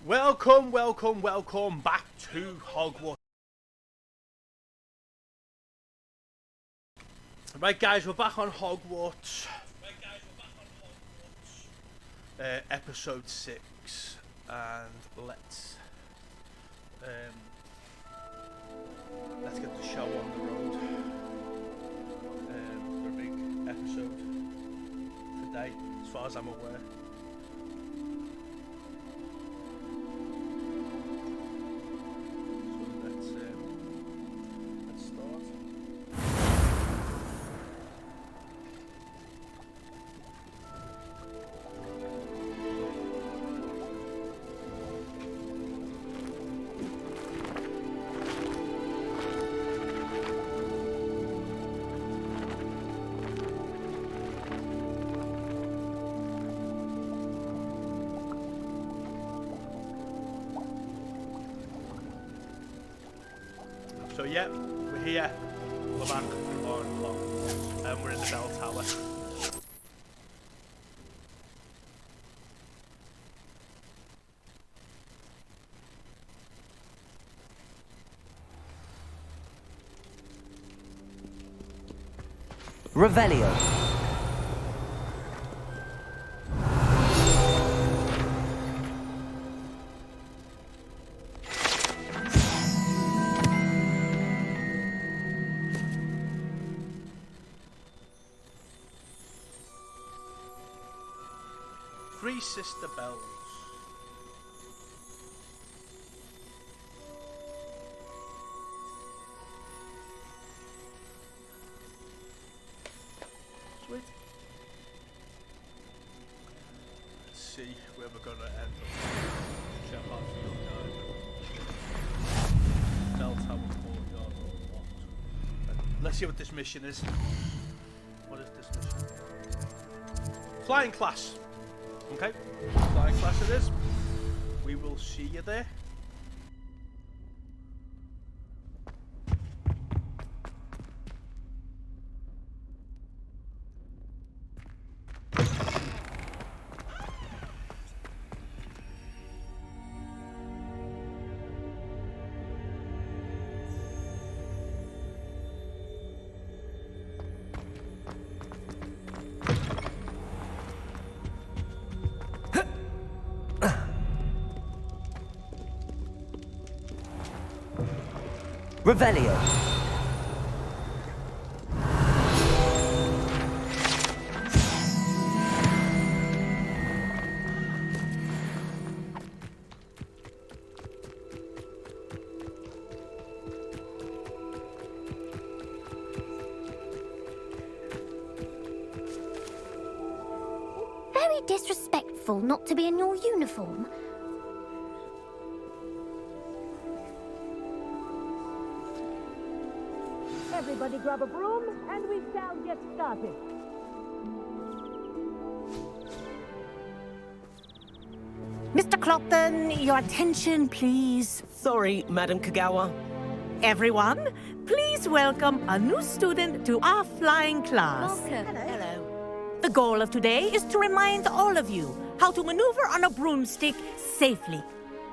Welcome back to Hogwarts. Right guys, we're back on Hogwarts. Episode 6, and let's get the show on the road. For a big episode today, as far as I'm aware. Let's start. So yeah, we're here. We're back on Hogwarts, and we're in the bell tower. Revelio. Three sister bells. Sweet. Let's see where we're gonna end up. Check out field guide. Bell tower courtyard unlocked. Let's see what this mission is. What is this mission? Flying class. Okay, flying class it is. We will see you there. Revelio. Very disrespectful not to be in your uniform. Everybody grab a broom, and we shall get started. Mr. Clopton, your attention, please. Sorry, Madam Kagawa. Everyone, please welcome a new student to our flying class. Welcome. Hello. The goal of today is to remind all of you how to maneuver on a broomstick safely,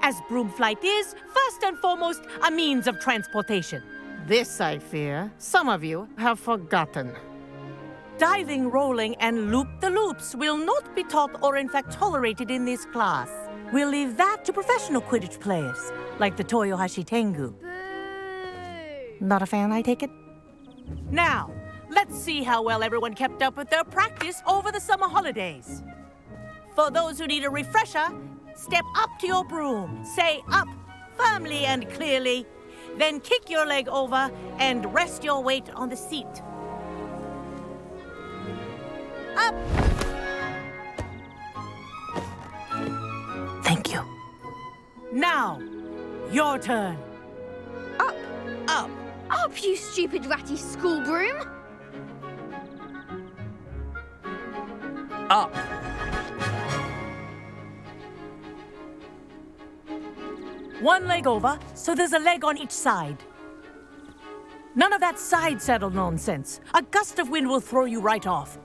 as broom flight is, first and foremost, a means of transportation. This, I fear, some of you have forgotten. Diving, rolling, and loop-the-loops will not be taught or in fact tolerated in this class. We'll leave that to professional Quidditch players, like the Toyohashi Tengu. Boo! Not a fan, I take it? Now, let's see how well everyone kept up with their practice over the summer holidays. For those who need a refresher, step up to your broom, say up firmly and clearly, then kick your leg over and rest your weight on the seat. Up! Thank you. Now, your turn. Up! Up! Up, you stupid ratty school broom! Up. One leg over, so there's a leg on each side. None of that side saddle nonsense. A gust of wind will throw you right off.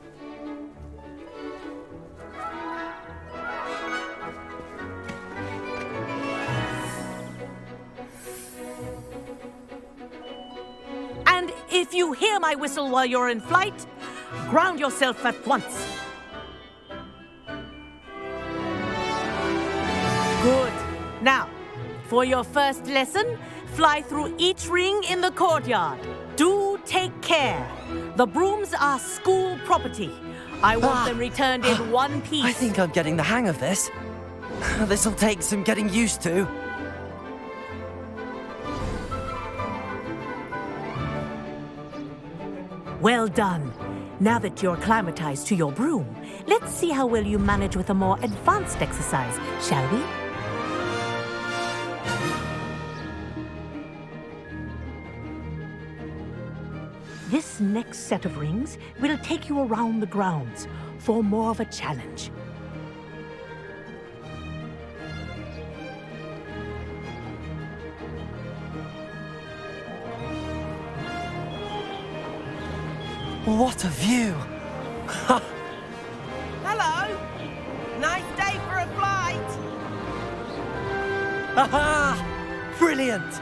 if you hear my whistle while you're in flight, ground yourself at once. Good. Now, for your first lesson, fly through each ring in the courtyard. Do take care. The brooms are school property. I want them returned in one piece. I think I'm getting the hang of this. This'll take some getting used to. Well done. Now that you're acclimatized to your broom, let's see how well you manage with a more advanced exercise, shall we? This next set of rings will take you around the grounds for more of a challenge. What a view! Hello! Nice day for a flight! Aha! Brilliant!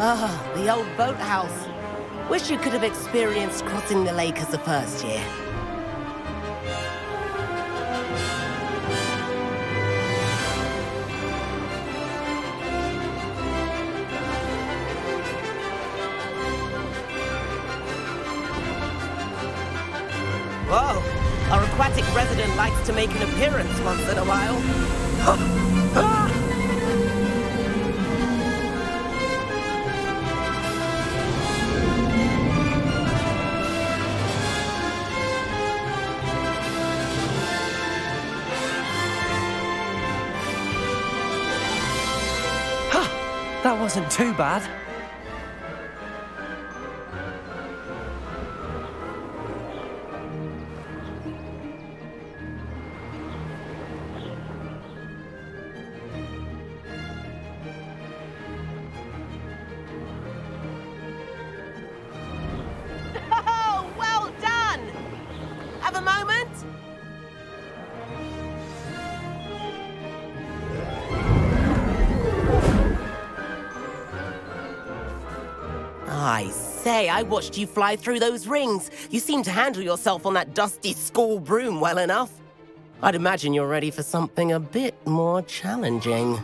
Ah, the old boathouse. Wish you could have experienced crossing the lake as a first year. Whoa, our aquatic resident likes to make an appearance once in a while. That wasn't too bad. Oh, well done! Have a moment? I say, I watched you fly through those rings. You seem to handle yourself on that dusty school broom well enough. I'd imagine you're ready for something a bit more challenging.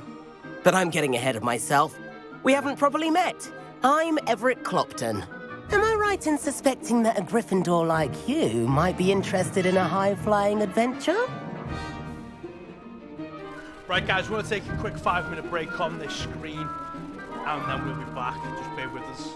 But I'm getting ahead of myself. We haven't properly met. I'm Everett Clopton. Am I right in suspecting that a Gryffindor like you might be interested in a high-flying adventure? Right, guys, we're going to take a quick 5-minute break on this screen, and then we'll be back. Just bear with us.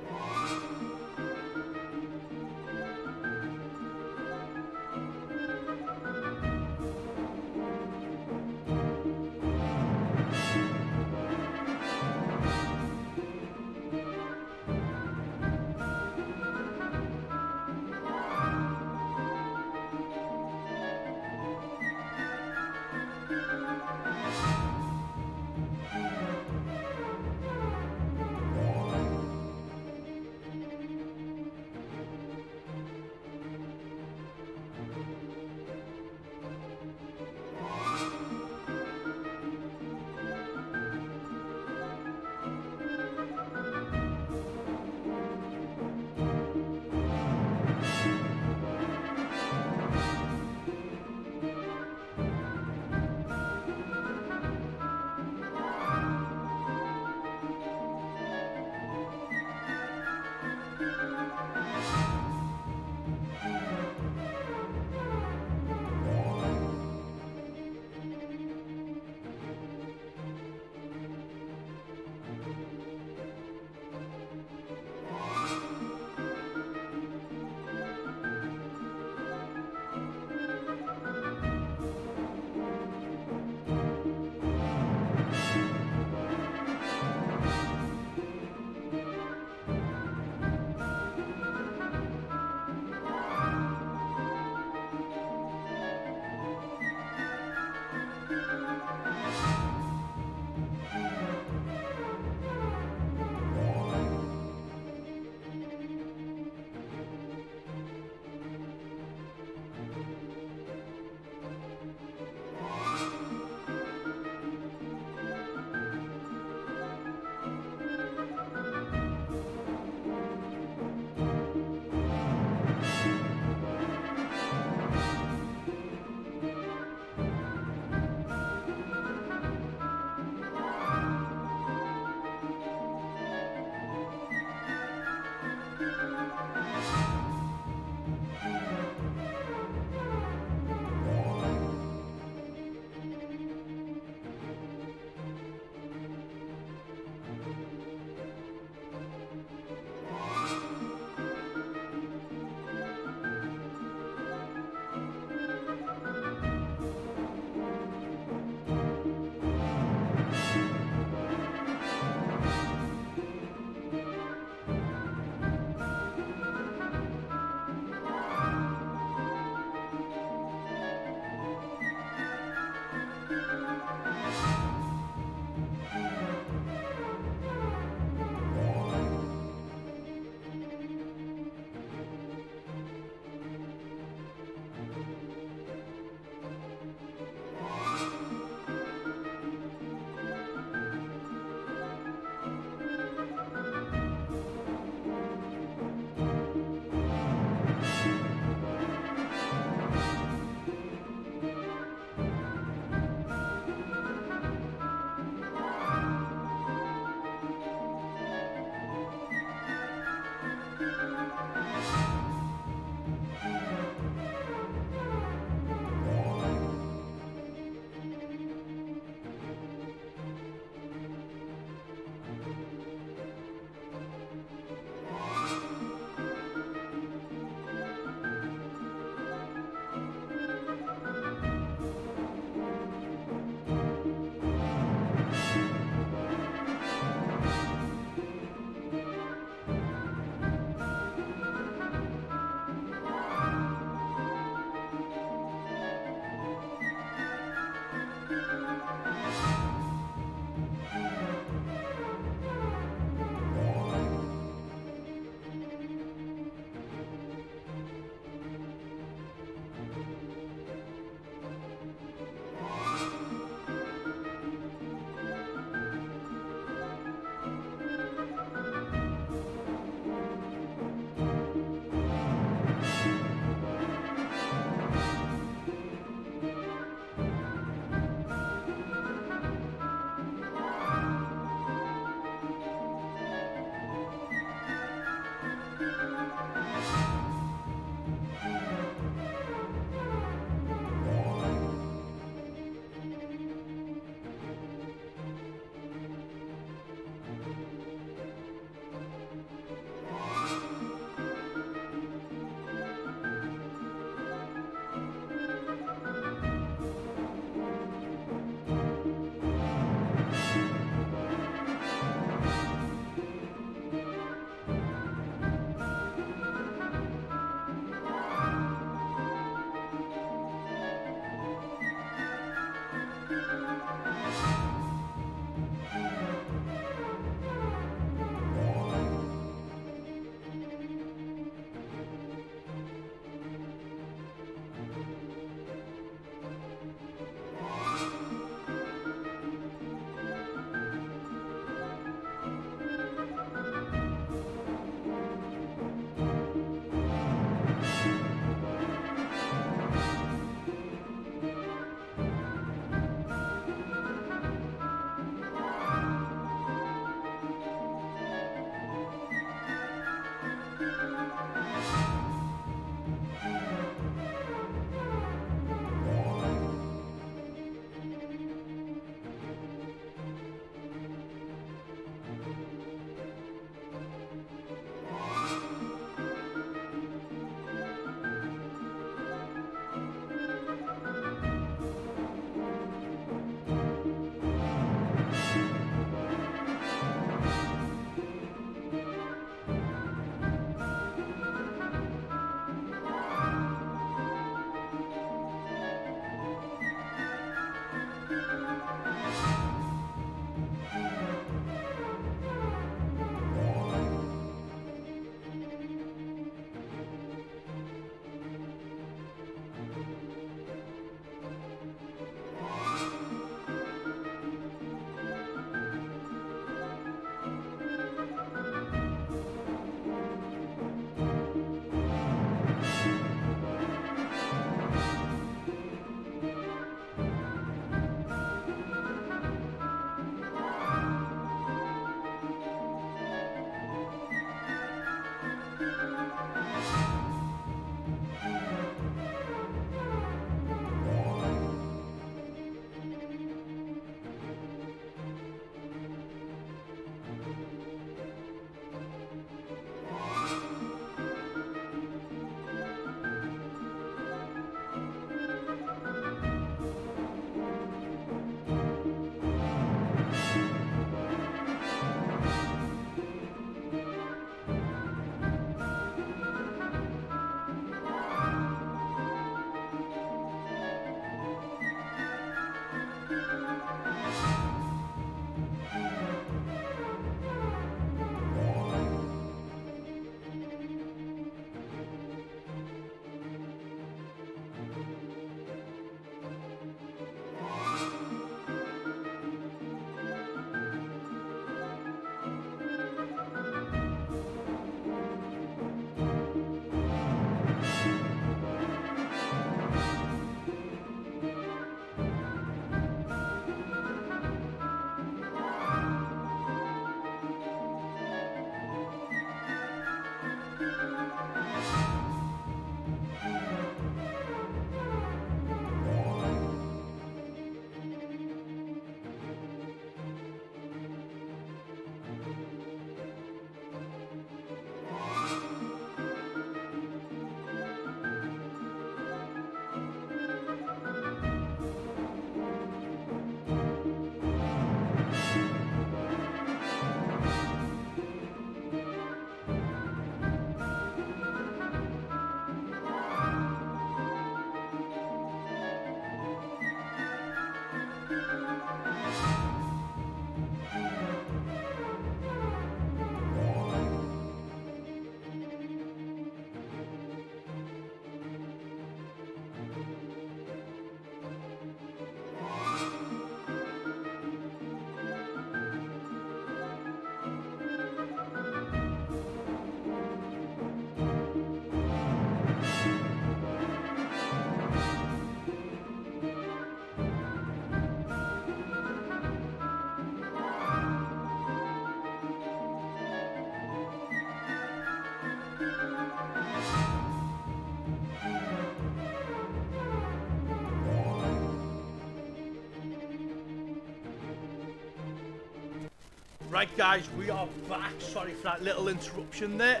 Right, guys, we are back. Sorry for that little interruption there.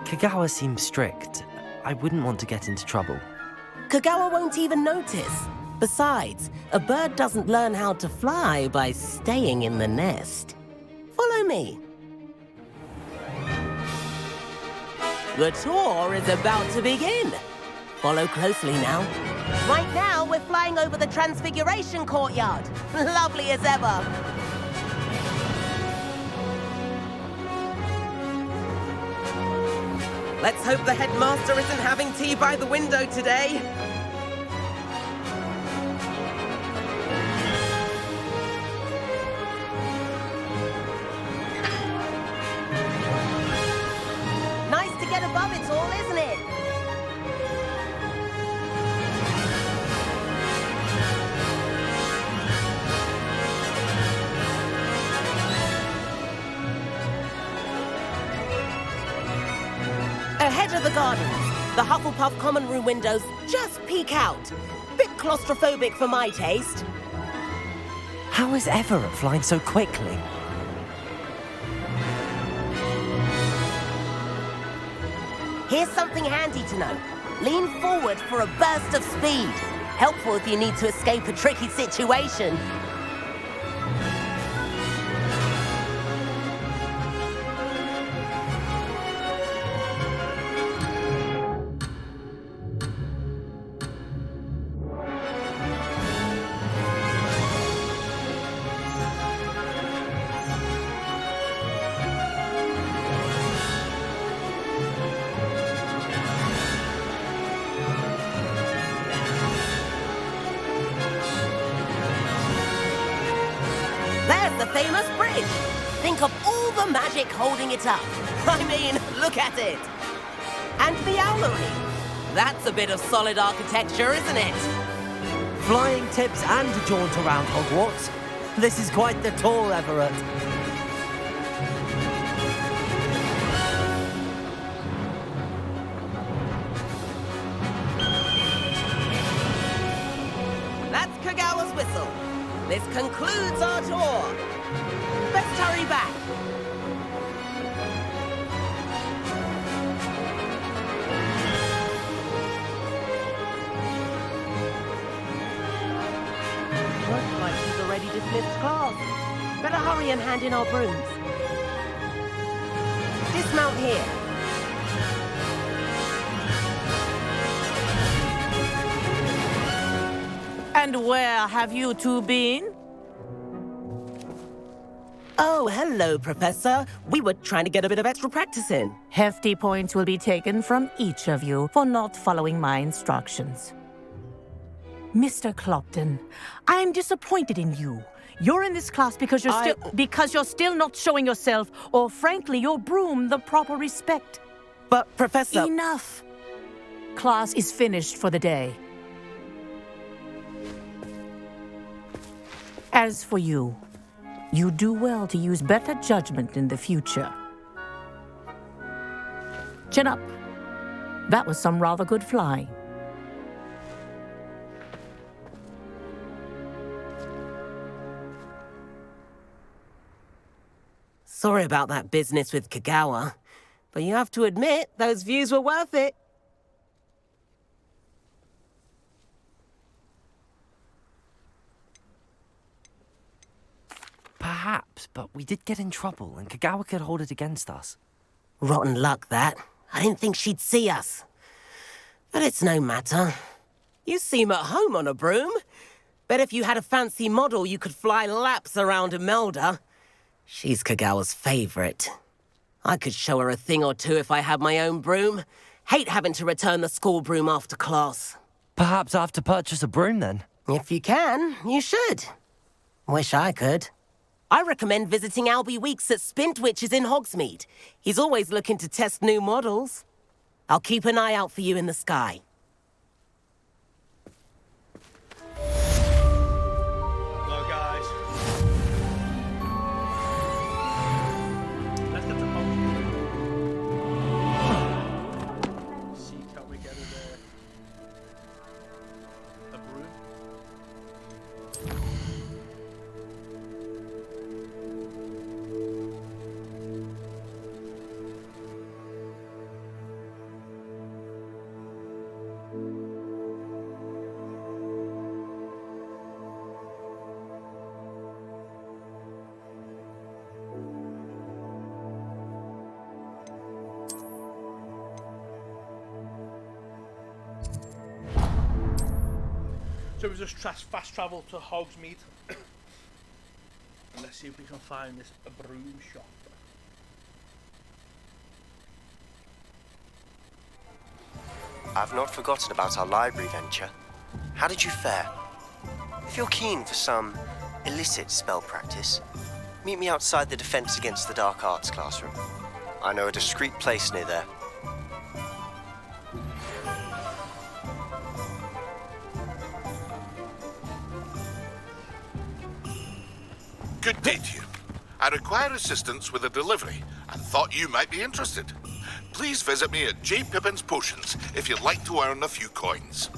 Kagawa seems strict. I wouldn't want to get into trouble. Kagawa won't even notice. Besides, a bird doesn't learn how to fly by staying in the nest. Follow me. The tour is about to begin. Follow closely now. Right now, we're flying over the Transfiguration Courtyard. Lovely as ever. Let's hope the headmaster isn't having tea by the window today. Nice to get above it all, isn't it? Ahead of the gardens, the Hufflepuff common room windows just peek out. Bit claustrophobic for my taste. How is Everett flying so quickly? Here's something handy to know. Lean forward for a burst of speed. Helpful if you need to escape a tricky situation. There's the famous bridge. Think of all the magic holding it up. I mean, look at it. And the owlery. That's a bit of solid architecture, isn't it? Flying tips and a jaunt around Hogwarts. This is quite the tour, Everett. That's Kagawa's whistle. This concludes our tour. Let's hurry back. Looks like he's already dismissed class. Better hurry and hand in our brooms. Dismount here. And where have you two been? Oh, hello, Professor. We were trying to get a bit of extra practice in. Hefty points will be taken from each of you for not following my instructions. Mr. Clopton, I'm disappointed in you. You're in this class because you're still not showing yourself, or frankly, your broom the proper respect. But, Professor... Enough. Class is finished for the day. As for you, you do well to use better judgment in the future. Chin up. That was some rather good flying. Sorry about that business with Kagawa, but you have to admit, those views were worth it. Perhaps, but we did get in trouble, and Kagawa could hold it against us. Rotten luck, that. I didn't think she'd see us. But it's no matter. You seem at home on a broom. Bet if you had a fancy model, you could fly laps around Imelda. She's Kagawa's favorite. I could show her a thing or two if I had my own broom. Hate having to return the school broom after class. Perhaps I have to purchase a broom, then? If you can, you should. Wish I could. I recommend visiting Albie Weeks at Spintwitches in Hogsmeade. He's always looking to test new models. I'll keep an eye out for you in the sky. So we just fast travel to Hogsmeade. Let's see if we can find this broom shop. I've not forgotten about our library venture. How did you fare? If you're keen for some illicit spell practice, meet me outside the Defense Against the Dark Arts classroom. I know a discreet place near there. Good day to you. I require assistance with a delivery and thought you might be interested. Please visit me at J. Pippin's Potions if you'd like to earn a few coins.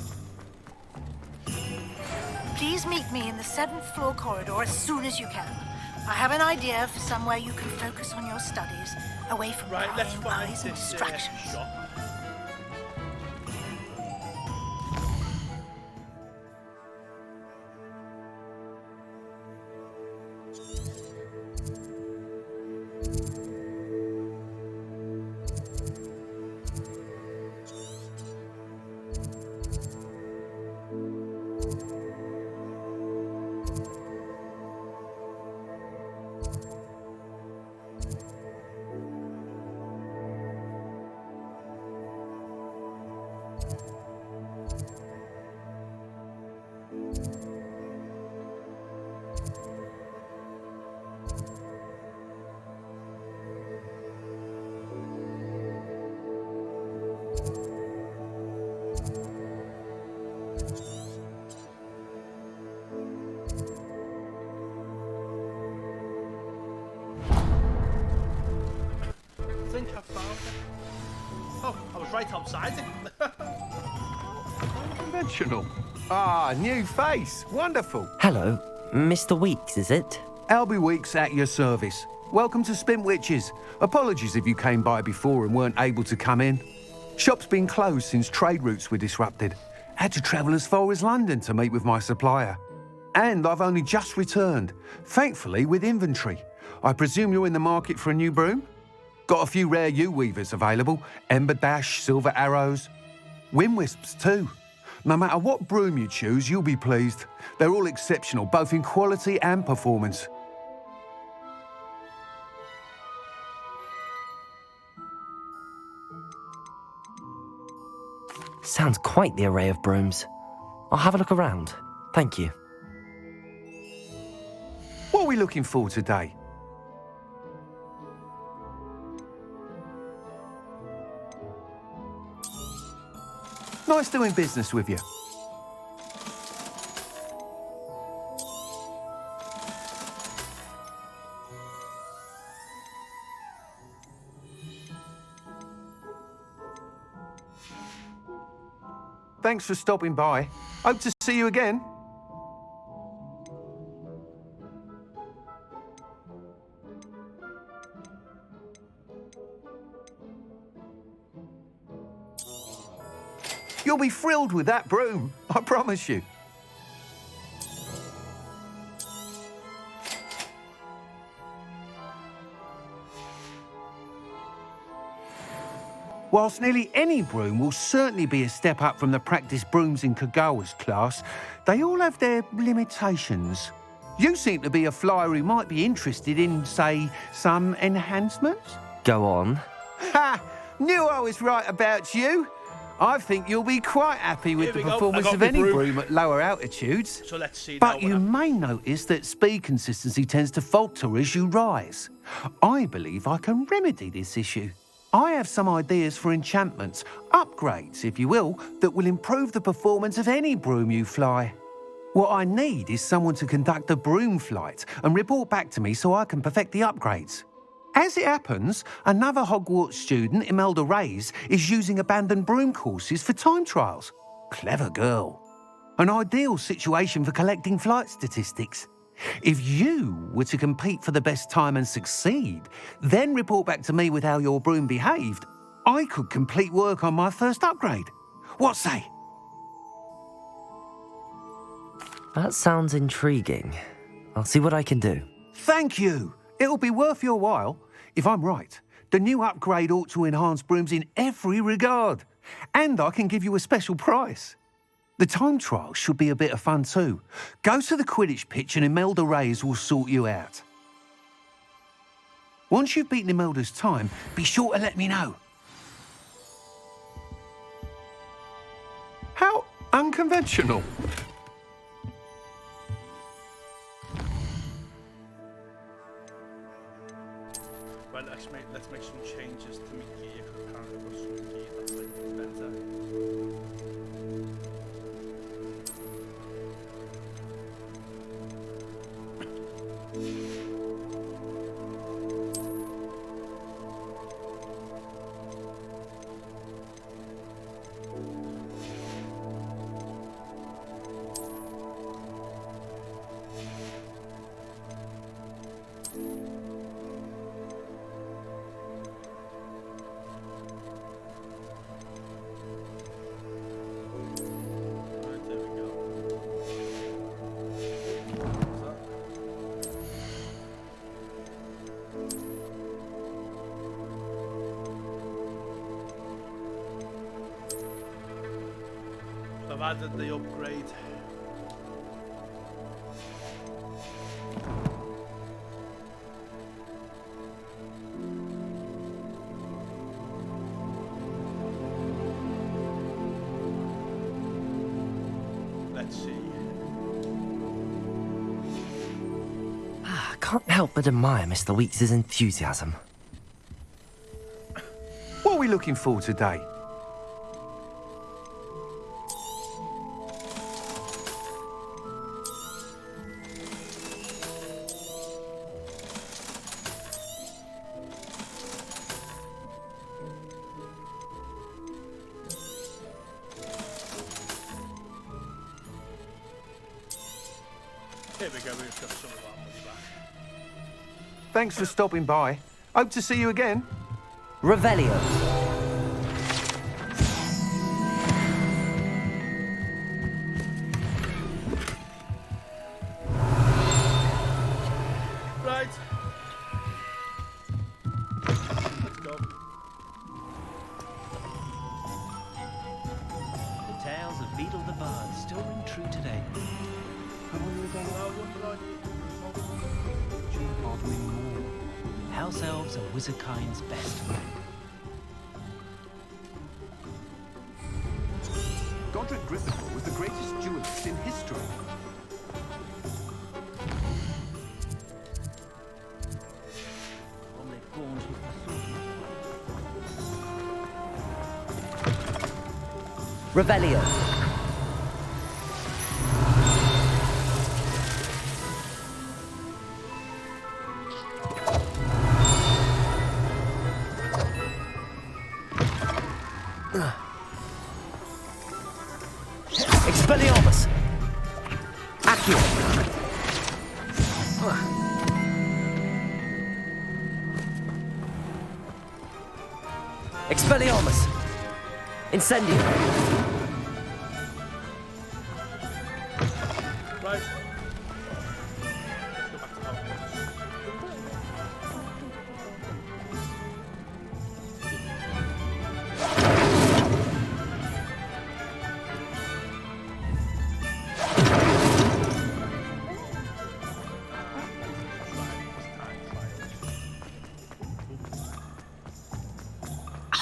Please meet me in the 7th floor corridor as soon as you can. I have an idea for somewhere you can focus on your studies, away from Right, let's prying find eyes and this distractions. shop. I think I found it. Oh, I was right outside it. Conventional. Ah, new face. Wonderful. Hello, Mr. Weeks, is it? Albie Weeks at your service. Welcome to Spintwitches. Apologies if you came by before and weren't able to come in. Shop's been closed since trade routes were disrupted. Had to travel as far as London to meet with my supplier. And I've only just returned, thankfully with inventory. I presume you're in the market for a new broom? Got a few rare yew-weavers available. Ember Dash, Silver Arrows. Wind-wisps too. No matter what broom you choose, you'll be pleased. They're all exceptional, both in quality and performance. Sounds quite the array of brooms. I'll have a look around. Thank you. What are we looking for today? Nice doing business with you. Thanks for stopping by. Hope to see you again. You'll be thrilled with that broom, I promise you. Whilst nearly any broom will certainly be a step up from the practice brooms in Kagawa's class, they all have their limitations. You seem to be a flyer who might be interested in, say, some enhancements? Go on. Ha! Knew I was right about you. I think you'll be quite happy with the Here we go. performance I got of my any broom. broom at lower altitudes. So let's see now But what you happens. may notice that speed consistency tends to falter as you rise. I believe I can remedy this issue. I have some ideas for enchantments, upgrades, if you will, that will improve the performance of any broom you fly. What I need is someone to conduct a broom flight and report back to me so I can perfect the upgrades. As it happens, another Hogwarts student, Imelda Reyes, is using abandoned broom courses for time trials. Clever girl. An ideal situation for collecting flight statistics. If you were to compete for the best time and succeed, then report back to me with how your broom behaved, I could complete work on my first upgrade. What say? That sounds intriguing. I'll see what I can do. Thank you. It'll be worth your while. If I'm right, the new upgrade ought to enhance brooms in every regard. And I can give you a special price. The time trial should be a bit of fun too. Go to the Quidditch pitch and Imelda Reyes will sort you out. Once you've beaten Imelda's time, be sure to let me know. How unconventional. Well, let's make some changes to my gear, because apparently I've got some gear that's like better. I've added the upgrade. Let's see. I can't help but admire Mr. Weeks' enthusiasm. What are we looking for today? Here we go, we've got some of our money back. Thanks for stopping by. Hope to see you again. Revelio. Right. Let's go. The tales of Beetle the Bard still ring true today. House elves are wizardkind's best friend. Godric Gryffindor was the greatest duelist in history. Only gaunt with the sword. Revelio. Expelliarmus! Accio! Expelliarmus! Incendio! Right.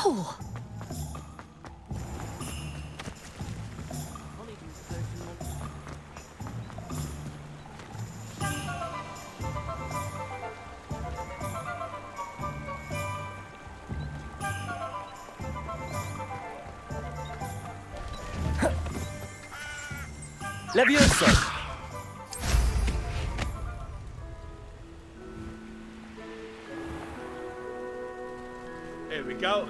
Oh! Levioso! Here we go.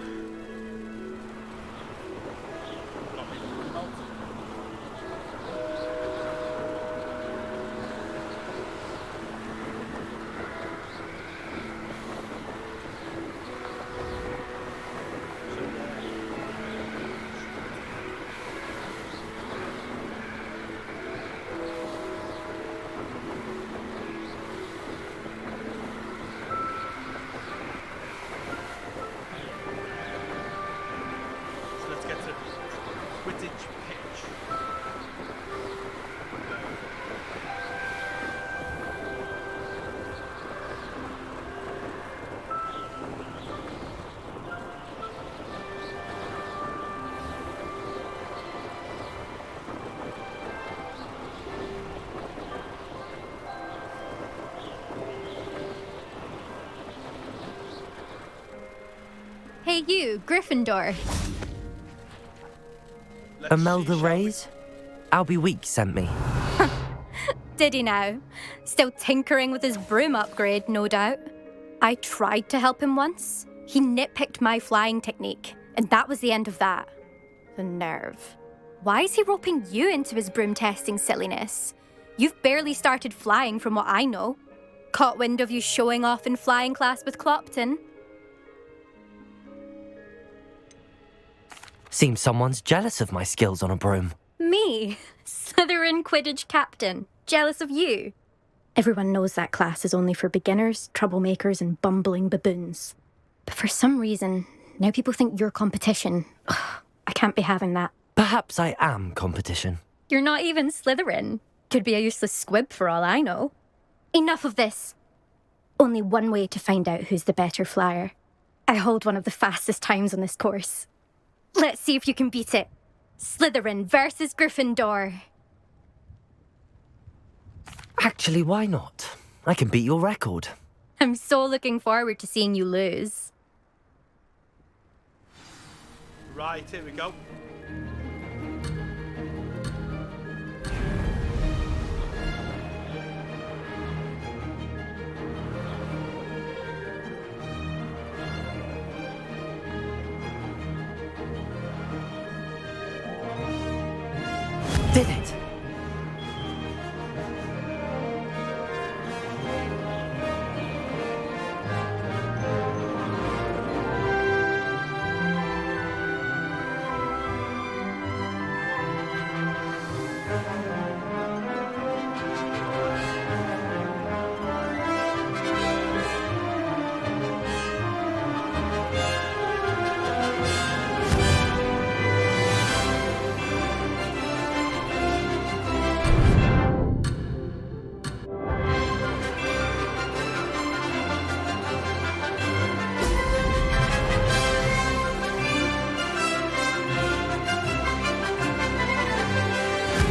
you, Gryffindor? Imelda Reyes? Albie Weeks sent me. Did he now? Still tinkering with his broom upgrade, no doubt. I tried to help him once. He nitpicked my flying technique, and that was the end of that. The nerve. Why is he roping you into his broom testing silliness? You've barely started flying from what I know. Caught wind of you showing off in flying class with Clopton. Seems someone's jealous of my skills on a broom. Me? Slytherin Quidditch captain. Jealous of you? Everyone knows that class is only for beginners, troublemakers, and bumbling baboons. But for some reason, now people think you're competition. Ugh, I can't be having that. Perhaps I am competition. You're not even Slytherin. Could be a useless squib for all I know. Enough of this. Only one way to find out who's the better flyer. I hold one of the fastest times on this course. Let's see if you can beat it. Slytherin versus Gryffindor. Actually, why not? I can beat your record. I'm so looking forward to seeing you lose. Right, here we go. Did it?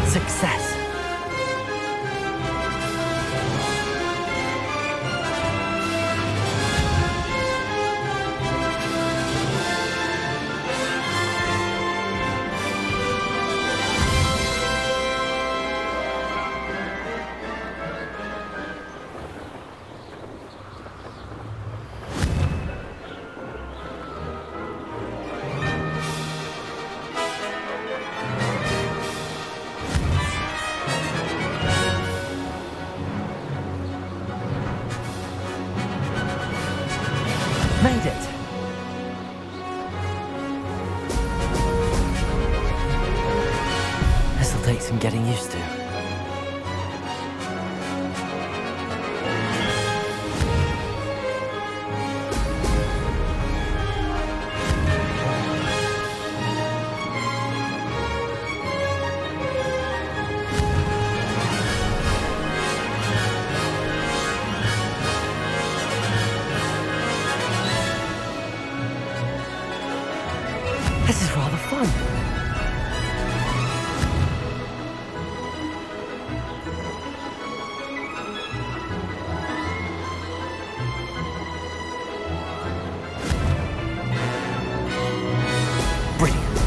Success. Made it! This'll take some getting used to. This is rather fun. Brilliant.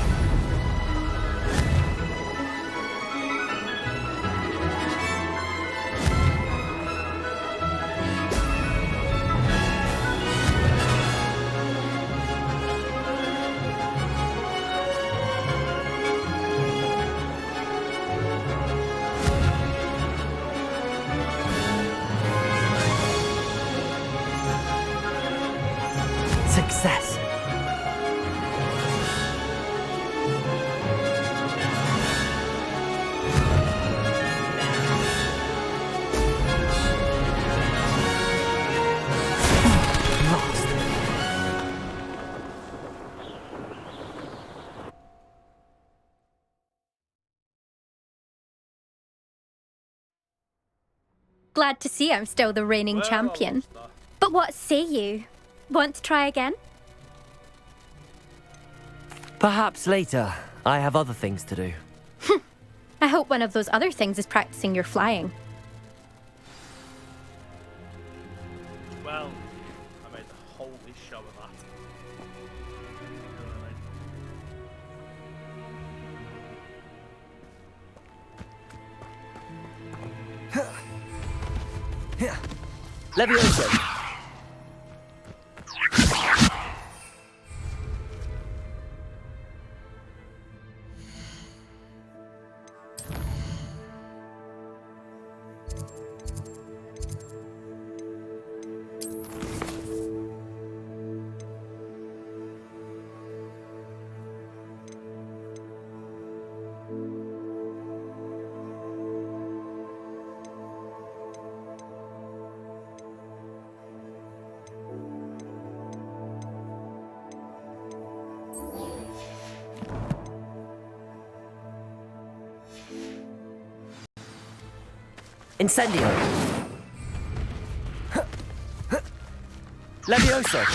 Success. Lost. Glad to see I'm still the reigning champion. But what say you? Want to try again? Perhaps later. I have other things to do. I hope one of those other things is practicing your flying. Well, I made a whole show of that. Levioso! Incendio! Levioso!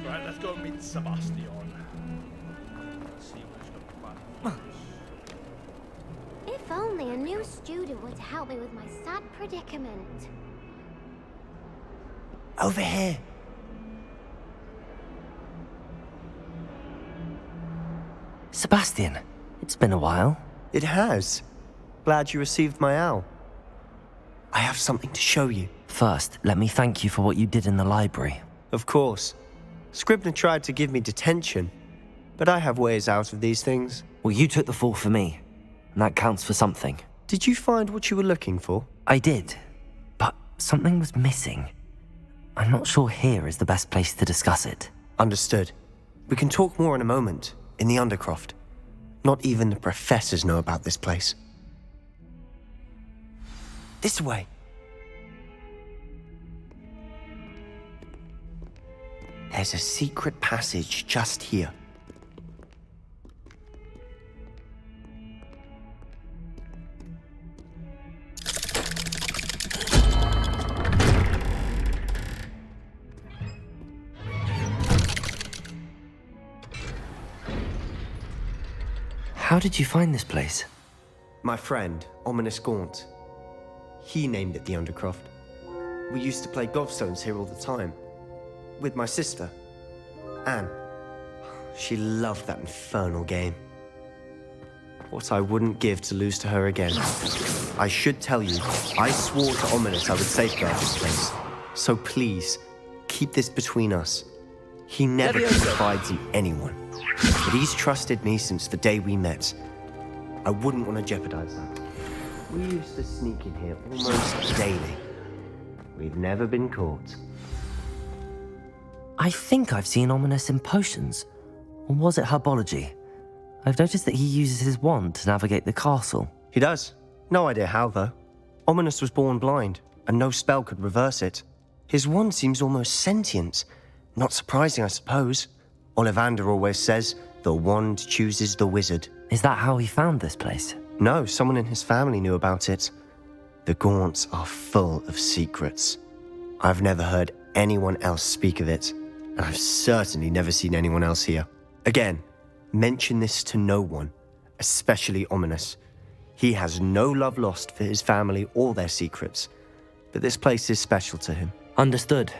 Right, let's go and meet Sebastian. Let's see what he's got planned. If only a new student were to help me with my sad predicament. Over here. Sebastian, it's been a while. It has. Glad you received my owl. I have something to show you. First, let me thank you for what you did in the library. Of course. Scribner tried to give me detention, but I have ways out of these things. Well, you took the fall for me, and that counts for something. Did you find what you were looking for? I did, but something was missing. I'm not sure here is the best place to discuss it. Understood. We can talk more in a moment, in the Undercroft. Not even the professors know about this place. This way. There's a secret passage just here. How did you find this place? My friend, Ominous Gaunt. He named it the Undercroft. We used to play gobstones here all the time. With my sister, Anne. She loved that infernal game. What I wouldn't give to lose to her again. I should tell you, I swore to Ominous I would safeguard this place. So please, keep this between us. He never confides in anyone. But he's trusted me since the day we met. I wouldn't want to jeopardize that. We used to sneak in here almost daily. We've never been caught. I think I've seen Ominous in potions. Or was it herbology? I've noticed that he uses his wand to navigate the castle. He does. No idea how, though. Ominous was born blind, and no spell could reverse it. His wand seems almost sentient. Not surprising, I suppose. Ollivander always says, the wand chooses the wizard. Is that how he found this place? No, someone in his family knew about it. The Gaunts are full of secrets. I've never heard anyone else speak of it, and I've certainly never seen anyone else here. Again, mention this to no one, especially Ominous. He has no love lost for his family or their secrets, but this place is special to him. Understood.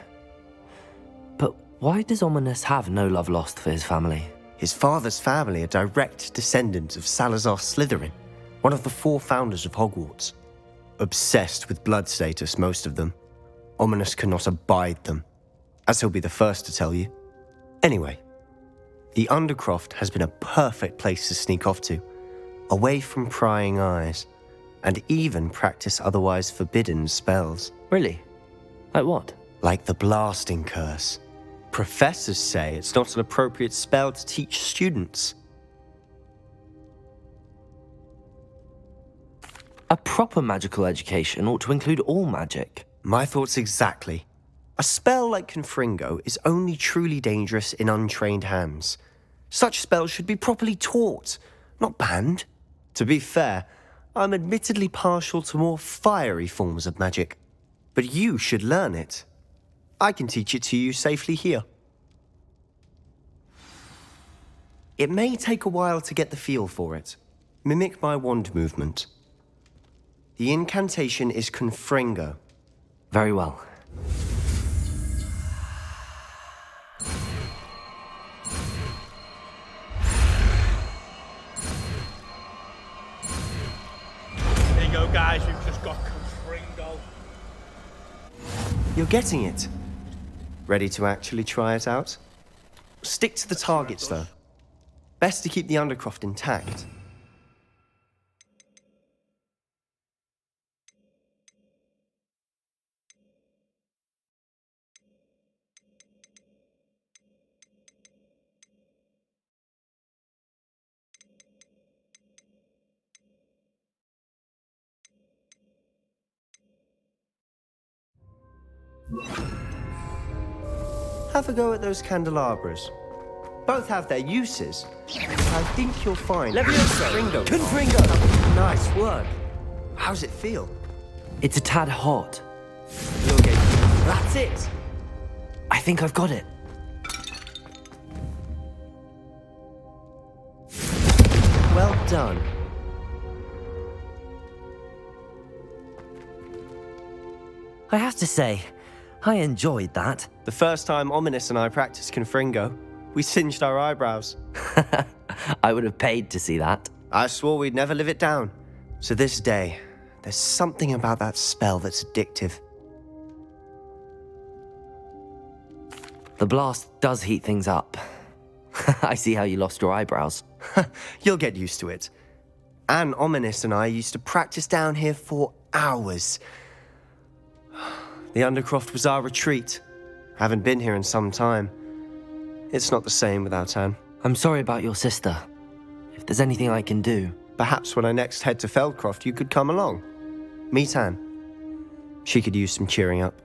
But why does Ominous have no love lost for his family? His father's family are direct descendants of Salazar Slytherin, one of the 4 founders of Hogwarts. Obsessed with blood status, most of them. Ominous cannot abide them, as he'll be the first to tell you. Anyway, the Undercroft has been a perfect place to sneak off to. away from prying eyes, and even practice otherwise forbidden spells. Really? Like what? Like the blasting curse. Professors say it's not an appropriate spell to teach students. A proper magical education ought to include all magic. My thoughts exactly. A spell like Confringo is only truly dangerous in untrained hands. Such spells should be properly taught, not banned. To be fair, I'm admittedly partial to more fiery forms of magic. But you should learn it. I can teach it to you safely here. It may take a while to get the feel for it. Mimic my wand movement. The incantation is Confringo. Very well. There you go, guys. We've just got Confringo. You're getting it. Ready to actually try it out? Stick to the targets, though. Best to keep the Undercroft intact. Have a go at those candelabras. Both have their uses. I think you'll find Confringo! Nice work. How's it feel? It's a tad hot. You'll get... That's it! I think I've got it. Well done. I have to say, I enjoyed that. The first time Ominous and I practiced Confringo, we singed our eyebrows. I would have paid to see that. I swore we'd never live it down. So this day, there's something about that spell that's addictive. The blast does heat things up. I see how you lost your eyebrows. You'll get used to it. Anne, Ominous and I used to practice down here for hours. The Undercroft was our retreat. Haven't been here in some time. It's not the same without Anne. I'm sorry about your sister. If there's anything I can do... Perhaps when I next head to Feldcroft, you could come along. Meet Anne. She could use some cheering up.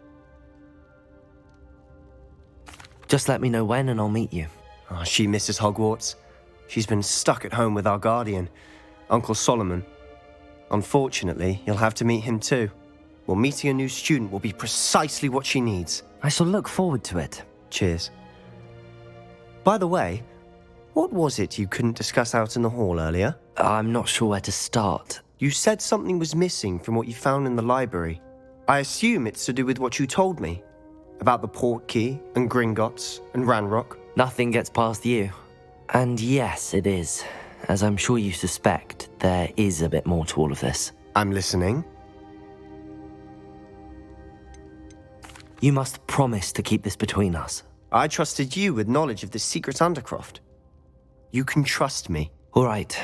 Just let me know when and I'll meet you. Oh, she misses Hogwarts. She's been stuck at home with our guardian, Uncle Solomon. Unfortunately, you'll have to meet him too. Well, meeting a new student will be precisely what she needs. I shall look forward to it. Cheers. By the way, what was it you couldn't discuss out in the hall earlier? I'm not sure where to start. You said something was missing from what you found in the library. I assume it's to do with what you told me. About the Portkey and Gringotts and Ranrock. Nothing gets past you. And yes, it is. As I'm sure you suspect, there is a bit more to all of this. I'm listening. You must promise to keep this between us. I trusted you with knowledge of the secret Undercroft. You can trust me. All right.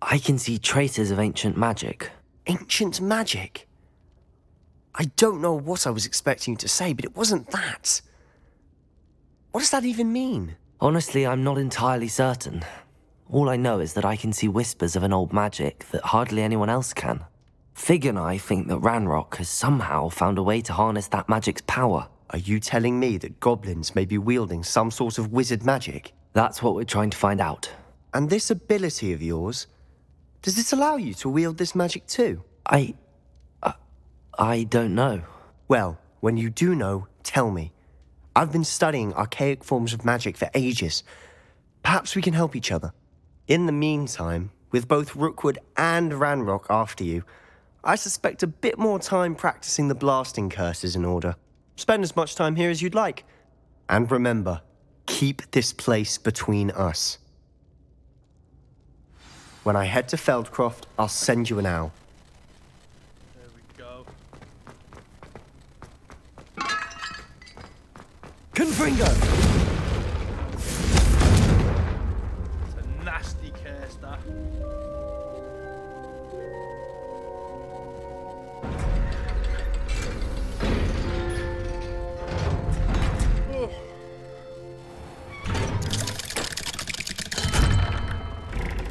I can see traces of ancient magic. Ancient magic? I don't know what I was expecting you to say, but it wasn't that. What does that even mean? Honestly, I'm not entirely certain. All I know is that I can see whispers of an old magic that hardly anyone else can. Fig and I think that Ranrock has somehow found a way to harness that magic's power. Are you telling me that goblins may be wielding some sort of wizard magic? That's what we're trying to find out. And this ability of yours, does it allow you to wield this magic too? I don't know. Well, when you do know, tell me. I've been studying archaic forms of magic for ages. Perhaps we can help each other. In the meantime, with both Rookwood and Ranrock after you, I suspect a bit more time practicing the blasting curse is in order. Spend as much time here as you'd like. And remember, keep this place between us. When I head to Feldcroft, I'll send you an owl. There we go. Confringo! nasty curse, that.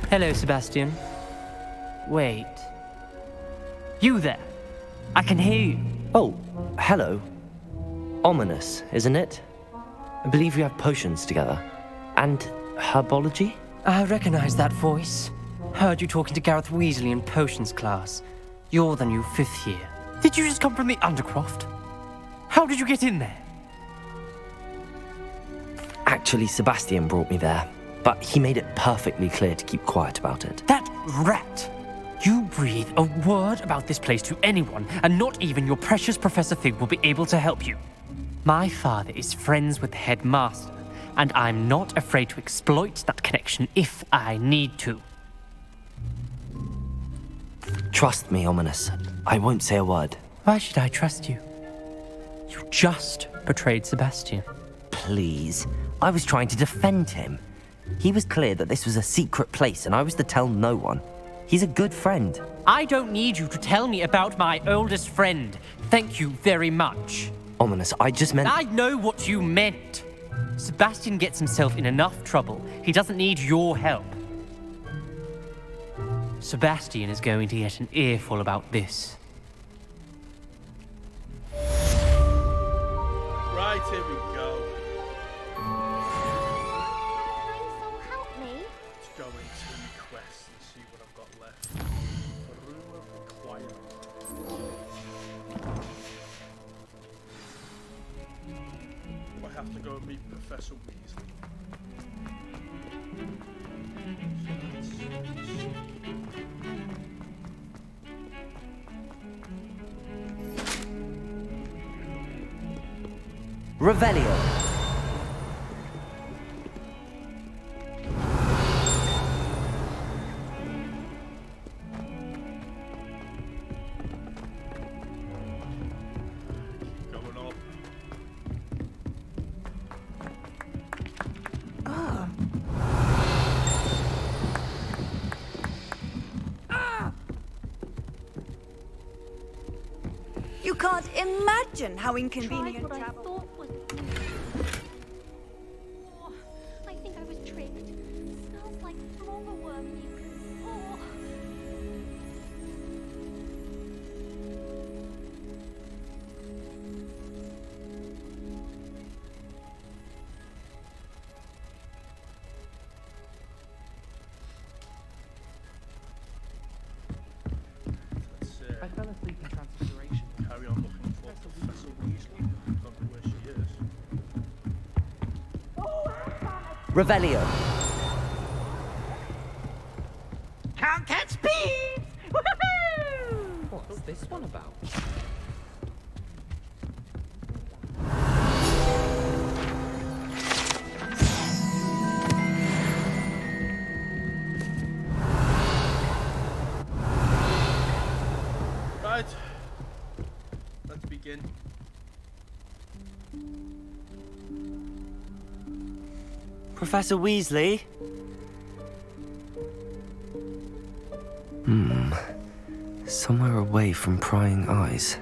Hello, Sebastian. Wait. You there? I can hear you. Oh, hello. Ominous, isn't it? I believe we have potions together. And herbology? I recognize that voice. Heard you talking to Gareth Weasley in potions class. You're the new 5th year. Did you just come from the Undercroft? How did you get in there? Actually, Sebastian brought me there. But he made it perfectly clear to keep quiet about it. That rat! You breathe a word about this place to anyone, and not even your precious Professor Fig will be able to help you. My father is friends with the headmaster, and I'm not afraid to exploit that connection if I need to. Trust me, Ominous. I won't say a word. Why should I trust you? You just betrayed Sebastian. Please. I was trying to defend him. He was clear that this was a secret place and I was to tell no one. He's a good friend. I don't need you to tell me about my oldest friend. Thank you very much. Ominous, I just meant... I know what you meant. Sebastian gets himself in enough trouble. He doesn't need your help. Sebastian is going to get an earful about this. Right, here we go. Let's go into my quests and see what I've got left. Room of Requirement. Do I have to go and meet Professor Weasley? Revelio. Going up. You can't imagine how inconvenient Tried what I travel. thought was... Oh, I think I was tricked. Smells like worm mucus. Oh. I fell asleep in Transfiguration. Carry on looking for Professor Weasley. Don't know where she is. Revelio. Can't catch speed! Woohoo! What's this one about? Right. Let's begin. Professor Weasley? Somewhere away from prying eyes.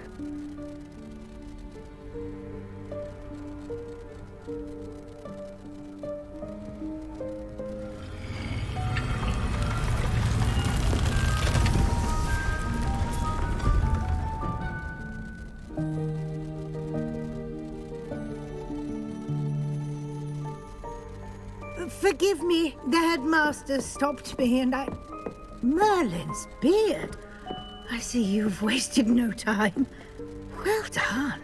Forgive me, the headmaster stopped me and I... Merlin's beard. I see you've wasted no time. Well done.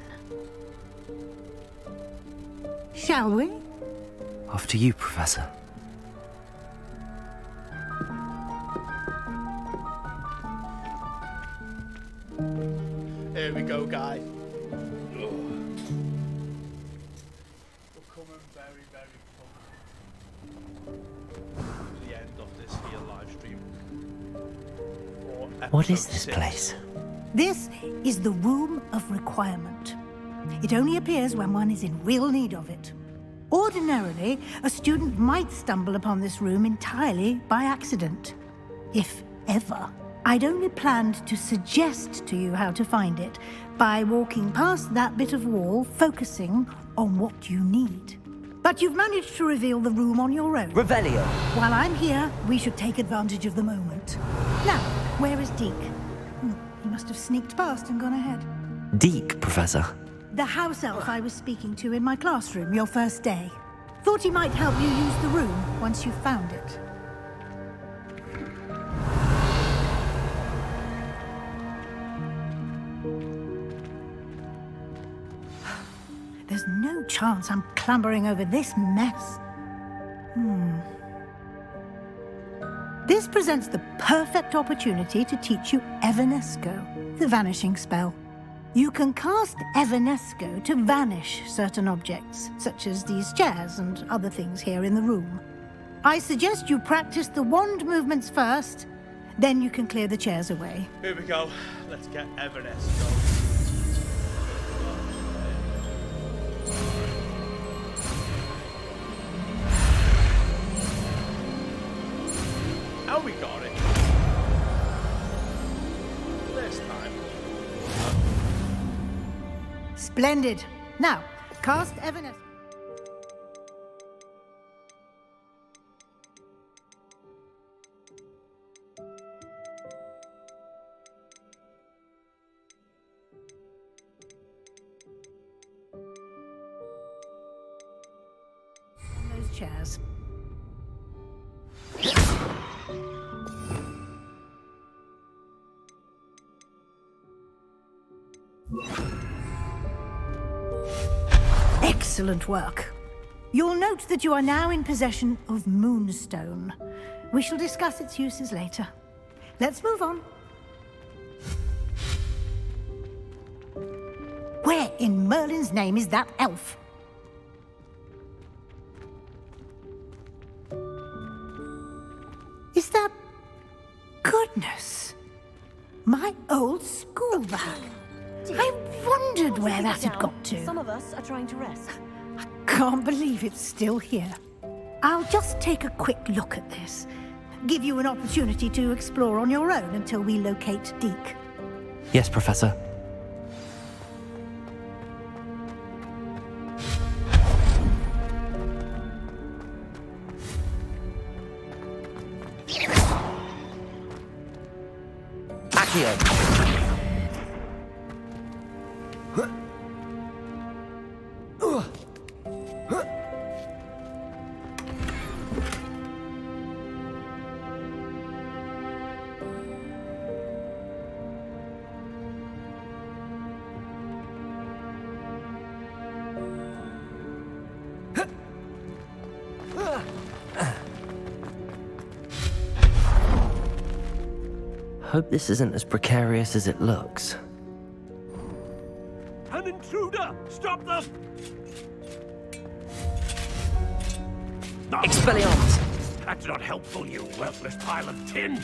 Shall we? After you, Professor. Here we go, guys. We're coming very, very close to the end of this here live stream. What is this place? This is the Room of Requirement. It only appears when one is in real need of it. Ordinarily, a student might stumble upon this room entirely by accident. If ever. I'd only planned to suggest to you how to find it by walking past that bit of wall, focusing on what you need. But you've managed to reveal the room on your own. Revelio. While I'm here, we should take advantage of the moment. Now, where is Deke? He must have sneaked past and gone ahead. Deke, Professor. The house elf I was speaking to in my classroom your first day. Thought he might help you use the room once you found it. There's no chance I'm clambering over this mess. This presents the perfect opportunity to teach you Evanesco, the vanishing spell. You can cast Evanesco to vanish certain objects, such as these chairs and other things here in the room. I suggest you practice the wand movements first, then you can clear the chairs away. Here we go. Let's get Evanesco. How we got it? This time. Splendid. Now, cast Evanesco. On those chairs. Excellent work. You'll note that you are now in possession of Moonstone. We shall discuss its uses later. Let's move on. Where in Merlin's name is that elf? Is that... Goodness! My old school bag. I wondered where that had got to. Some of us are trying to rest. I can't believe it's still here. I'll just take a quick look at this. Give you an opportunity to explore on your own until we locate Deke. Yes, Professor. Accio. Hope this isn't as precarious as it looks. An intruder! Stop them! Expelliarmus! That's not helpful, you worthless pile of tin!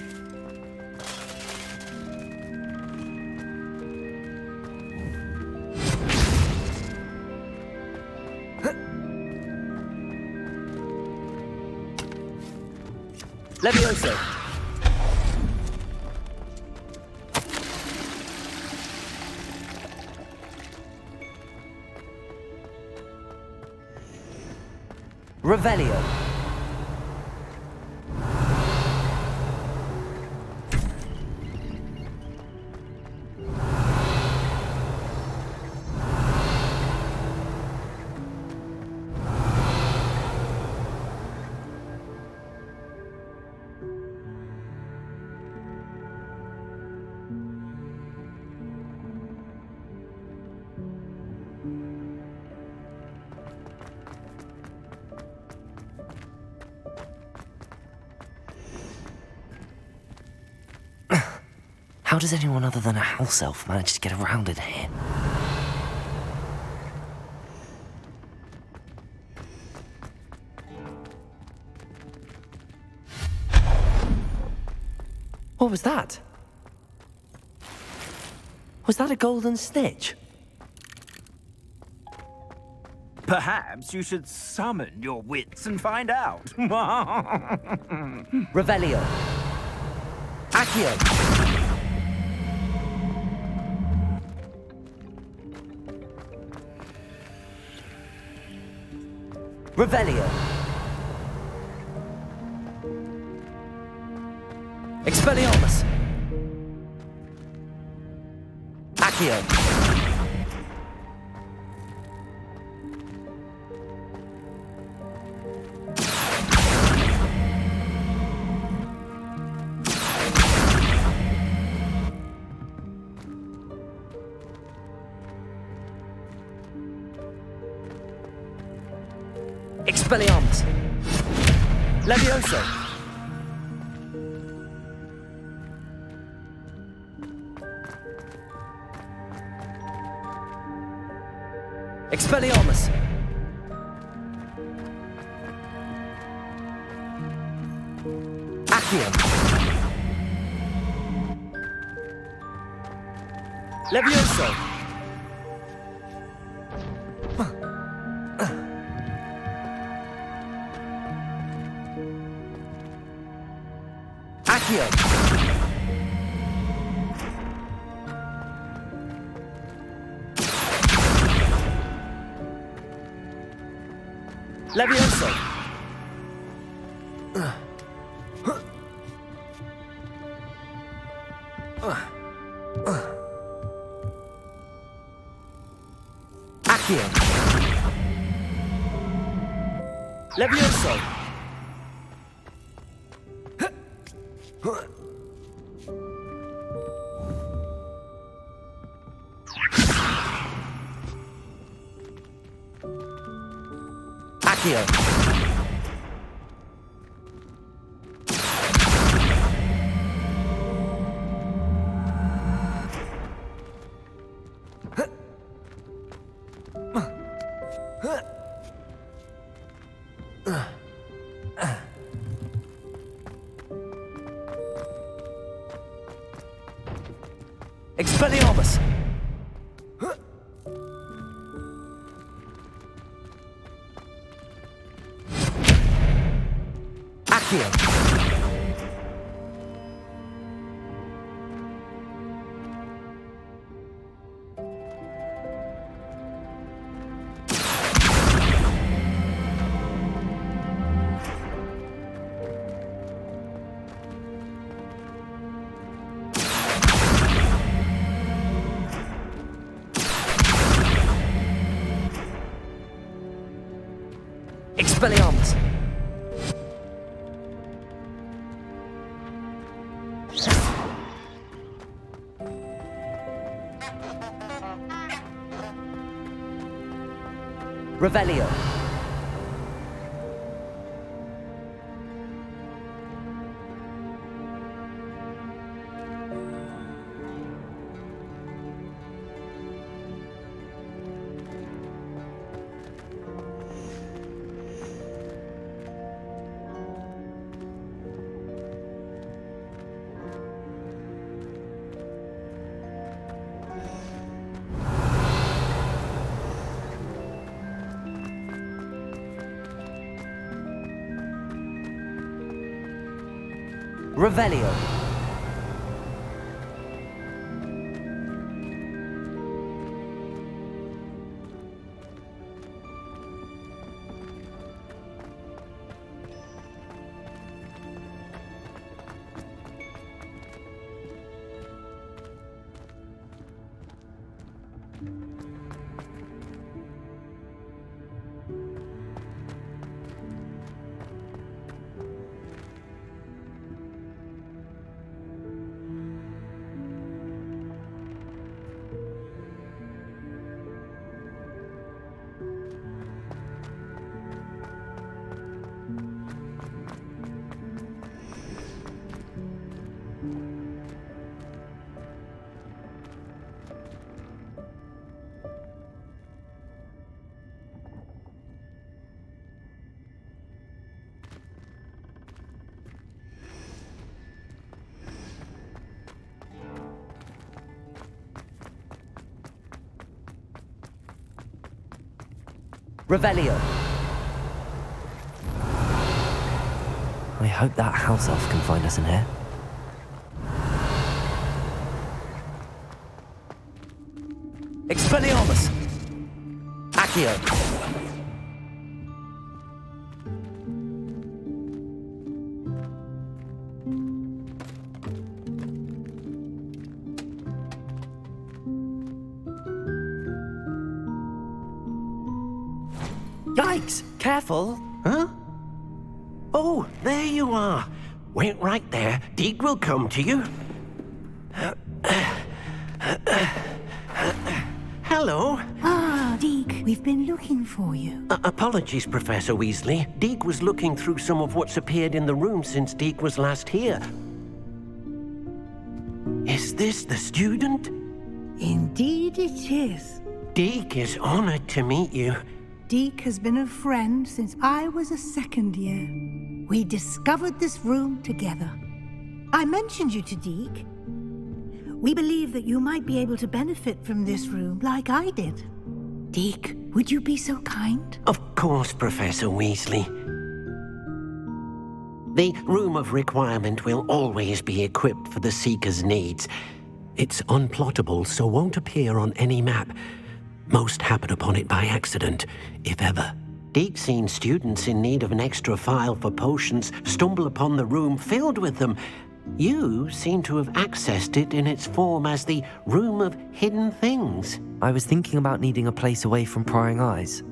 Levioso! Revelio. How does anyone other than a house elf manage to get around in here? What was that? Was that a golden stitch? Perhaps you should summon your wits and find out. Revelio. Accio. Revelio. Expelliarmus. Accio. Expelliarmus. Levioso. Expelliarmus. Accio. Levioso. Accio. Levioso. Accio. Levioso. Accio. Expelliarmus. Accio. Expelliarmus. Revelio. Revelio. Revelio. I hope that house elf can find us in here. Expelliarmus! Accio! Yikes! Careful! Huh? Oh, there you are. Wait right there. Deke will come to you. Hello. Ah, Deke, we've been looking for you. Apologies, Professor Weasley. Deke was looking through some of what's appeared in the room since Deke was last here. Is this the student? Indeed it is. Deke is honored to meet you. Deke has been a friend since I was a second year. We discovered this room together. I mentioned you to Deke. We believe that you might be able to benefit from this room like I did. Deke, would you be so kind? Of course, Professor Weasley. The Room of Requirement will always be equipped for the Seeker's needs. It's unplottable, so won't appear on any map. Most happen upon it by accident, if ever. Deke's seen students in need of an extra file for potions stumble upon the room filled with them. You seem to have accessed it in its form as the Room of Hidden Things. I was thinking about needing a place away from prying eyes.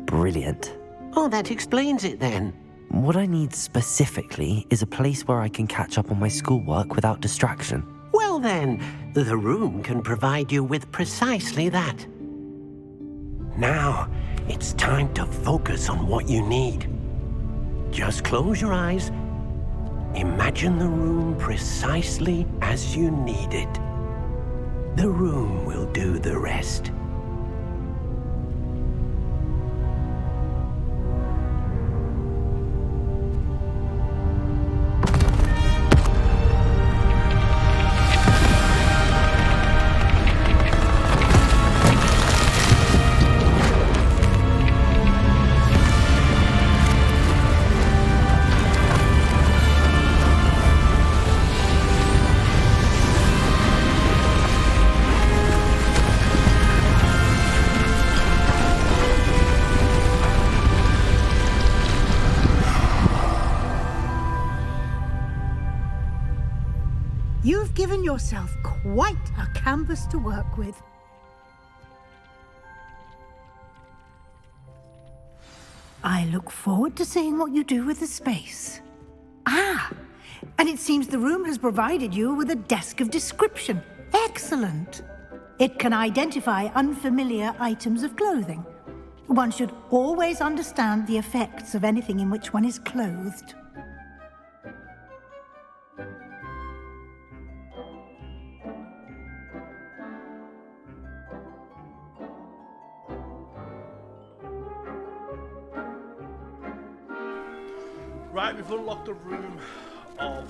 Brilliant. Oh, that explains it then. What I need specifically is a place where I can catch up on my schoolwork without distraction. Well then, the room can provide you with precisely that. Now, it's time to focus on what you need. Just close your eyes. Imagine the room precisely as you need it. The room will do the rest. You've given yourself quite a canvas to work with. I look forward to seeing what you do with the space. Ah, and it seems the room has provided you with a desk of description. Excellent. It can identify unfamiliar items of clothing. One should always understand the effects of anything in which one is clothed. Right, we've unlocked the room of...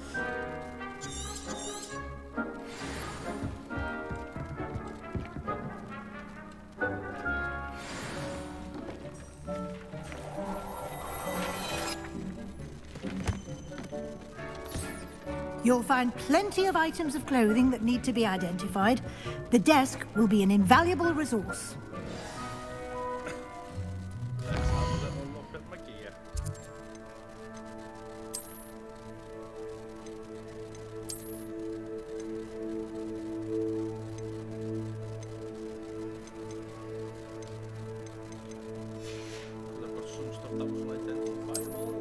You'll find plenty of items of clothing that need to be identified. The desk will be an invaluable resource. Let's have a little look at my gear. I've got some stuff that was unidentifiable.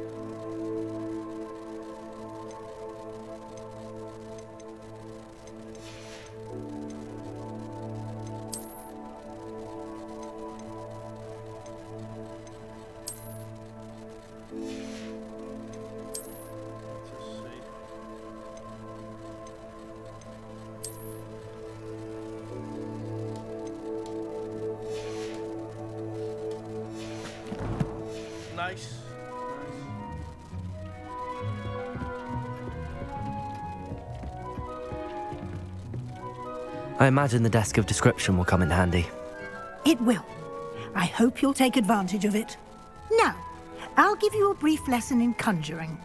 Nice. I imagine the desk of description will come in handy. It will. I hope you'll take advantage of it. Now, I'll give you a brief lesson in conjuring.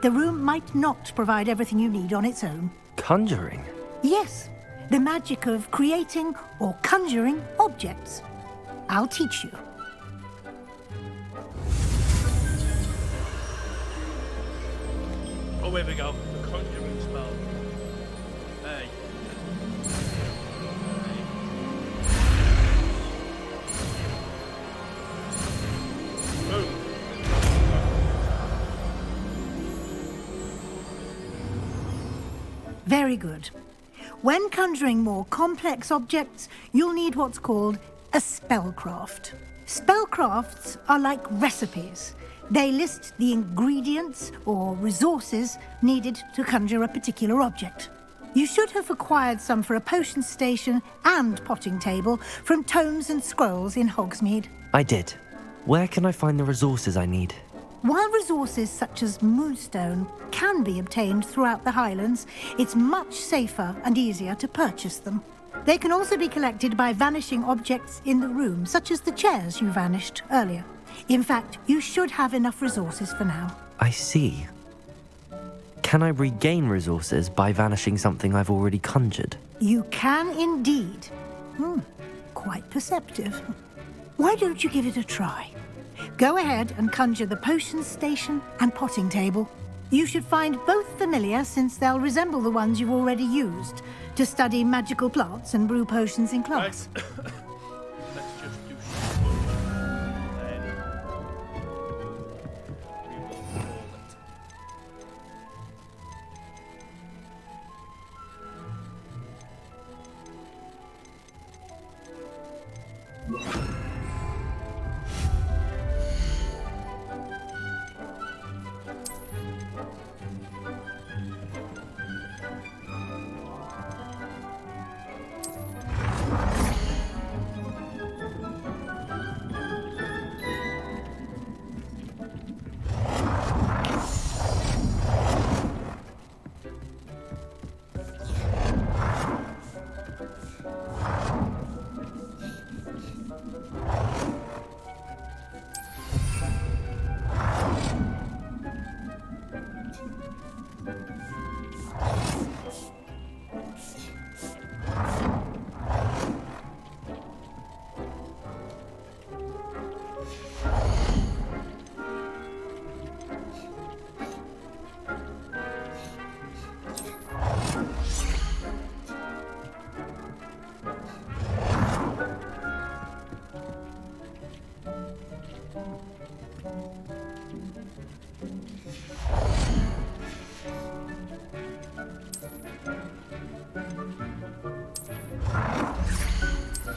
The room might not provide everything you need on its own. Conjuring? Yes, the magic of creating or conjuring objects. I'll teach you. Oh, here we go. The conjuring spell. Hey. Boom. Very good. When conjuring more complex objects, you'll need what's called a spellcraft. Spellcrafts are like recipes. They list the ingredients or resources needed to conjure a particular object. You should have acquired some for a potion station and potting table from tomes and scrolls in Hogsmeade. I did. Where can I find the resources I need? While resources such as moonstone can be obtained throughout the Highlands, it's much safer and easier to purchase them. They can also be collected by vanishing objects in the room, such as the chairs you vanished earlier. In fact, you should have enough resources for now. I see. Can I regain resources by vanishing something I've already conjured? You can indeed. Quite perceptive. Why don't you give it a try? Go ahead and conjure the potion station and potting table. You should find both familiar, since they'll resemble the ones you've already used to study magical plants and brew potions in class. Right. Let's just do something. Then we will roll it.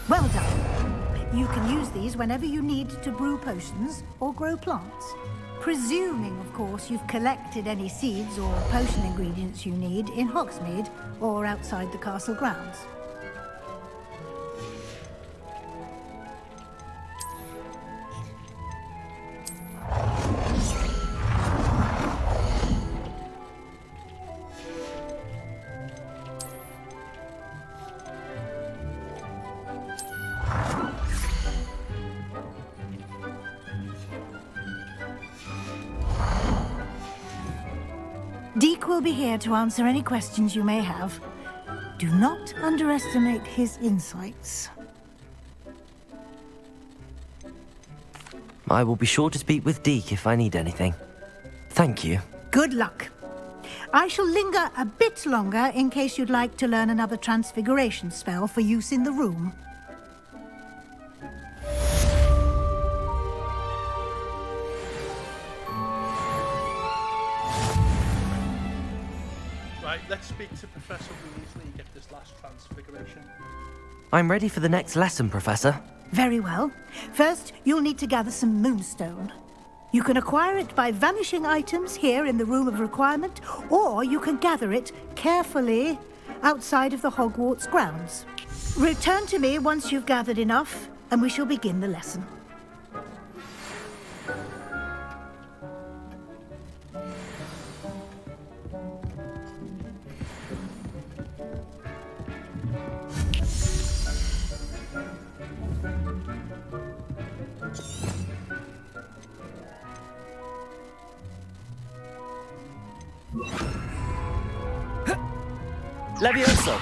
Well done. You can use these whenever you need to brew potions or grow plants. Presuming, of course, you've collected any seeds or potion ingredients you need in Hogsmeade or outside the castle grounds. Deke will be here to answer any questions you may have. Do not underestimate his insights. I will be sure to speak with Deke if I need anything. Thank you. Good luck. I shall linger a bit longer in case you'd like to learn another transfiguration spell for use in the room. Right, let's speak to Professor Weasley and get this last transfiguration. I'm ready for the next lesson, Professor. Very well. First, you'll need to gather some moonstone. You can acquire it by vanishing items here in the Room of Requirement, or you can gather it carefully outside of the Hogwarts grounds. Return to me once you've gathered enough, and we shall begin the lesson. Levioso!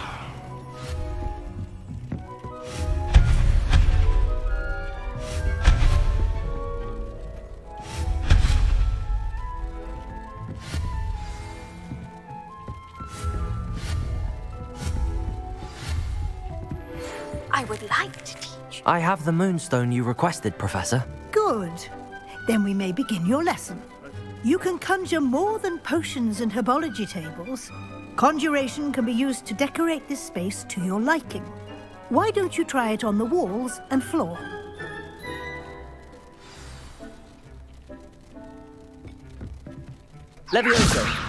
I would like to teach. I have the moonstone you requested, Professor. Good. Then we may begin your lesson. You can conjure more than potions and herbology tables. Conjuration can be used to decorate this space to your liking. Why don't you try it on the walls and floor? Levioso!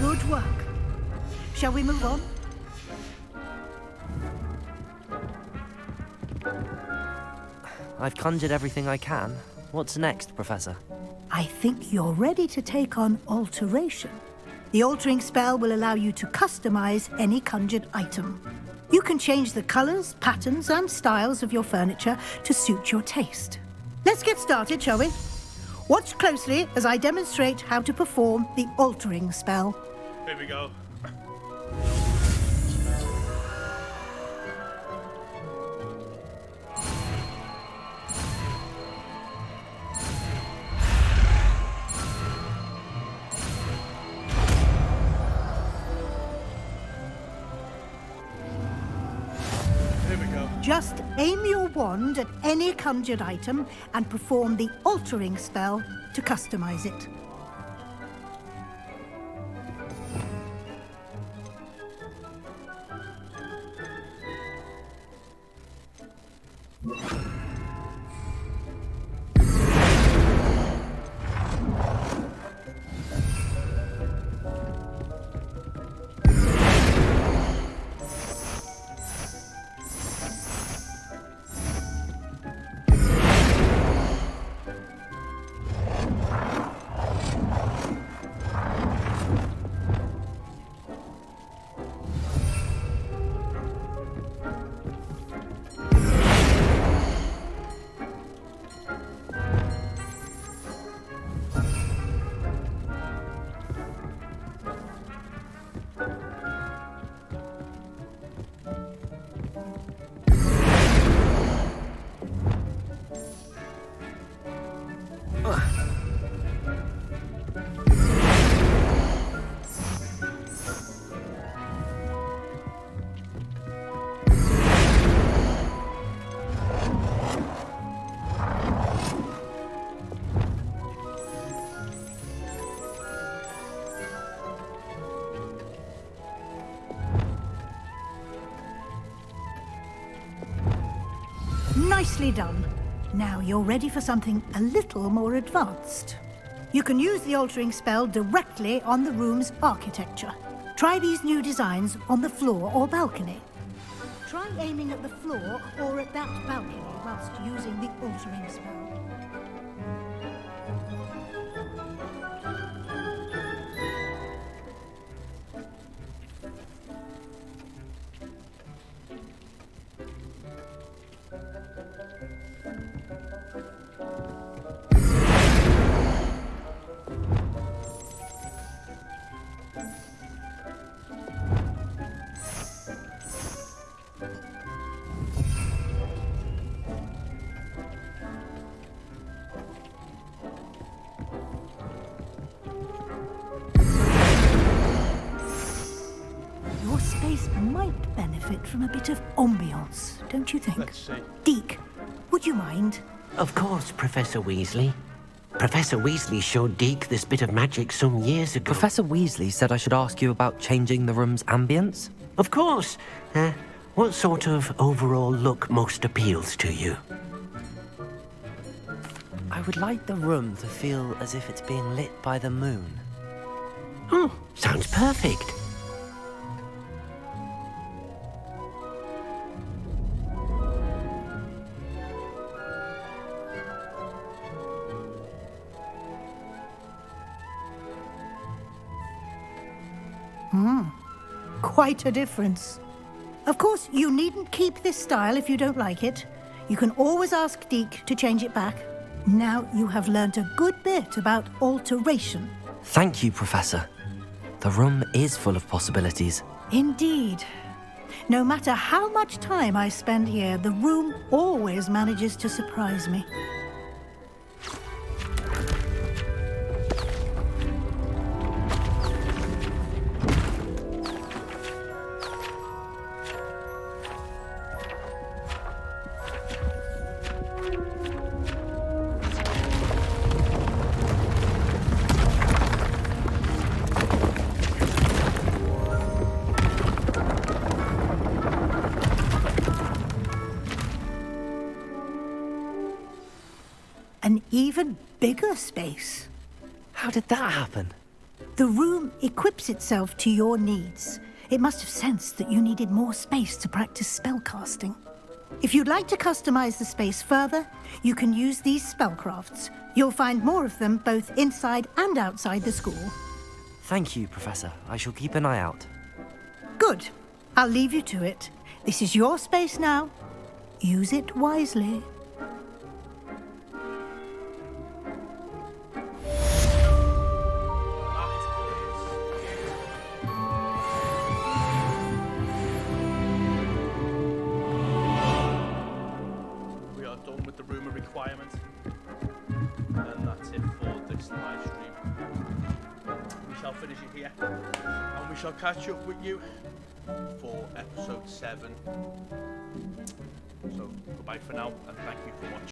Good work. Shall we move on? I've conjured everything I can. What's next, Professor? I think you're ready to take on alteration. The altering spell will allow you to customize any conjured item. You can change the colors, patterns, and styles of your furniture to suit your taste. Let's get started, shall we? Watch closely as I demonstrate how to perform the altering spell. Here we go. Just aim your wand at any conjured item and perform the altering spell to customize it. Nicely done. Now you're ready for something a little more advanced. You can use the altering spell directly on the room's architecture. Try these new designs on the floor or balcony. Try aiming at the floor or at that balcony whilst using the altering spell. Your space might benefit from a bit of ambiance, don't you think? Let's see. Deke, would you mind? Of course, Professor Weasley. Professor Weasley showed Deke this bit of magic some years ago. Professor Weasley said I should ask you about changing the room's ambience? Of course. What sort of overall look most appeals to you? I would like the room to feel as if it's being lit by the moon. Oh, sounds perfect. Quite a difference. Of course, you needn't keep this style if you don't like it. You can always ask Deke to change it back. Now you have learnt a good bit about alteration. Thank you, Professor. The room is full of possibilities. Indeed. No matter how much time I spend here, the room always manages to surprise me. An even bigger space. How did that happen? The room equips itself to your needs. It must have sensed that you needed more space to practice spellcasting. If you'd like to customize the space further, you can use these spellcrafts. You'll find more of them both inside and outside the school. Thank you, Professor. I shall keep an eye out. Good. I'll leave you to it. This is your space now. Use it wisely. We are done with the rumour requirement. And that's it for this live stream. We shall finish it here. And we shall catch up with you for episode 7. So goodbye for now and thank you for watching.